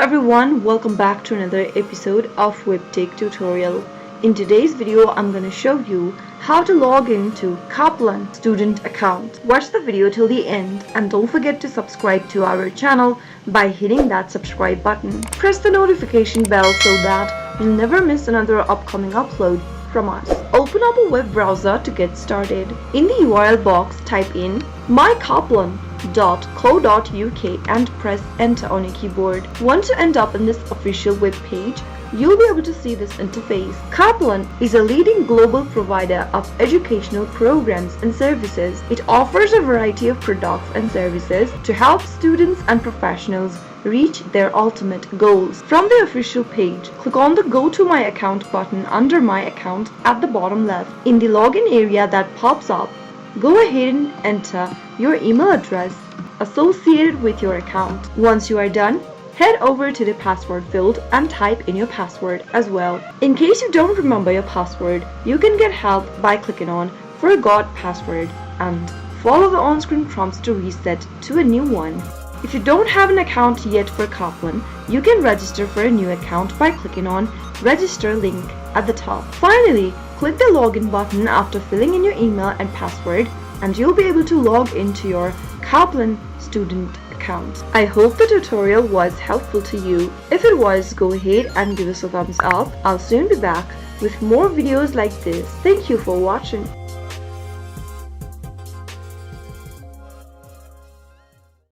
everyone, welcome back to another episode of Webtech Tutorial. In today's video, I'm going to show you how to log into Kaplan student account. Watch the video till the end and don't forget to subscribe to our channel by hitting that subscribe button. Press the notification bell so that you'll never miss another upcoming upload from us. Open up a web browser to get started. In the URL box, type in mykaplan.co.uk and press enter on your keyboard. Once you end up in this official web page, you'll be able to see this interface. Kaplan is a leading global provider of educational programs and services. It offers a variety of products and services to help students and professionals reach their ultimate goals. From the official page, click on the Go to My Account button under My Account at the bottom left. In the login area that pops up, go ahead and enter your email address associated with your account. Once you are done, head over to the password field and type in your password as well. In case you don't remember your password, you can get help by clicking on Forgot Password and follow the on-screen prompts to reset to a new one. If you don't have an account yet for Kaplan, you can register for a new account by clicking on Register link at the top. Finally, click the login button after filling in your email and password and you'll be able to log into your Kaplan student account. I hope the tutorial was helpful to you. If it was, go ahead and give us a thumbs up. I'll soon be back with more videos like this. Thank you for watching.